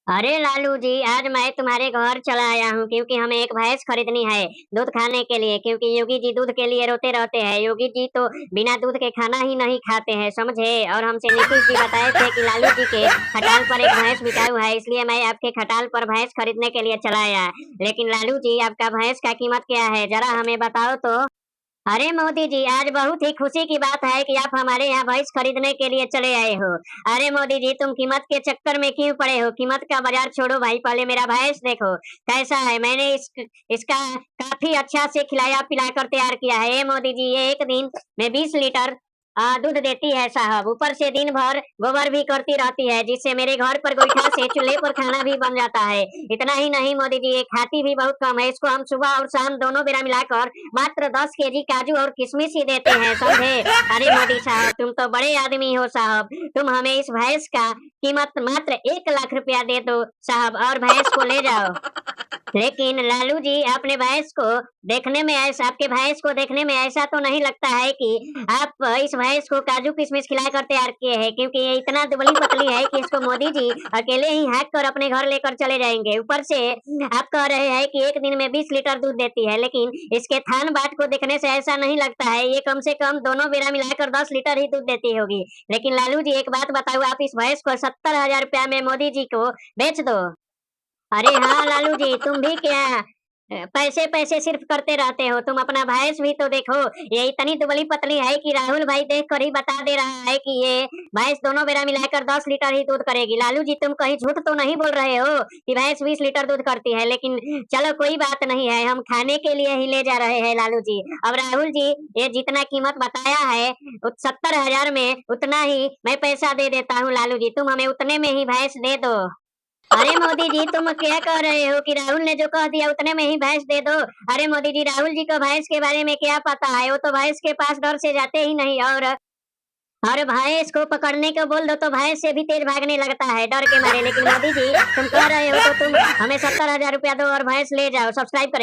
अरे लालू जी, आज मैं तुम्हारे घर चला आया हूँ क्योंकि हमें एक भैंस खरीदनी है दूध खाने के लिए, क्योंकि योगी जी दूध के लिए रोते रहते हैं। योगी जी तो बिना दूध के खाना ही नहीं खाते हैं, समझे। और हमसे नीतीश जी बताए थे कि लालू जी के खटाल पर एक भैंस बिकाऊ है, इसलिए मैं आपके खटाल पर भैंस खरीदने के लिए चला आया। लेकिन लालू जी, आपका भैंस का कीमत क्या है, जरा हमें बताओ तो। अरे मोदी जी, आज बहुत ही खुशी की बात है कि आप हमारे यहाँ भैंस खरीदने के लिए चले आए हो। अरे मोदी जी, तुम कीमत के चक्कर में क्यों पड़े हो? कीमत का बाजार छोड़ो भाई, पहले मेरा भैंस देखो कैसा है। मैंने इसका काफी अच्छा से खिलाया पिला कर तैयार किया है। ये मोदी जी, ये एक दिन में 20 लीटर दूध देती है साहब। ऊपर से दिन भर गोबर भी करती रहती है, जिससे मेरे घर पर गोईठा से चूल्हे पर खाना भी बन जाता है। इतना ही नहीं मोदी जी, ये खाती भी बहुत कम है। इसको हम सुबह और शाम दोनों बेरा मिलाकर मात्र 10 केजी काजू और किशमिश ही देते हैं, समझे। अरे मोदी साहब, तुम तो बड़े आदमी हो साहब, तुम हमें इस भैंस का कीमत मात्र 1 लाख रुपया दे दो साहब, और भैंस को ले जाओ। लेकिन लालू जी, आपने भैंस को देखने में ऐसा आपके भैंस को देखने में ऐसा तो नहीं लगता है कि आप इस भैंस को काजू किशमिश खिलाकर तैयार किए हैं, क्योंकि ये इतना दुबली पतली है कि इसको मोदी जी अकेले ही हाँक कर अपने घर लेकर चले जाएंगे। ऊपर से आप कह रहे हैं कि एक दिन में 20 लीटर दूध देती है, लेकिन इसके थान बाट को देखने से ऐसा नहीं लगता है। ये कम से कम दोनों बेरा मिलाकर 10 लीटर ही दूध देती होगी। लेकिन लालू जी, एक बात बताओ, आप इस भैंस को 70,000 रुपया में मोदी जी को बेच दो। अरे हाँ लालू जी, तुम भी क्या पैसे पैसे सिर्फ करते रहते हो? तुम अपना भैंस भी तो देखो, ये इतनी दुबली पतली है कि राहुल भाई देख कर ही बता दे रहा है कि ये भैंस दोनों बेरा मिलाकर 10 लीटर ही दूध करेगी। लालू जी, तुम कहीं झूठ तो नहीं बोल रहे हो कि भैंस 20 लीटर दूध करती है? लेकिन चलो कोई बात नहीं है, हम खाने के लिए ही ले जा रहे हैं लालू जी। अब राहुल जी, ये जितना कीमत बताया है 70,000 में, उतना ही मैं पैसा दे देता हूँ लालू जी, तुम हमें उतने में ही भैंस दे दो। अरे मोदी जी, तुम क्या कह रहे हो कि राहुल ने जो कह दिया उतने में ही भैंस दे दो? अरे मोदी जी, राहुल जी को भैंस के बारे में क्या पता है? वो तो भैंस के पास डर से जाते ही नहीं। और भैंस को पकड़ने को बोल दो तो भैंस से भी तेज भागने लगता है डर के मारे। लेकिन मोदी जी, तुम कह रहे हो तो तुम हमें 70,000 रुपया दो और भैंस ले जाओ। सब्सक्राइब करें।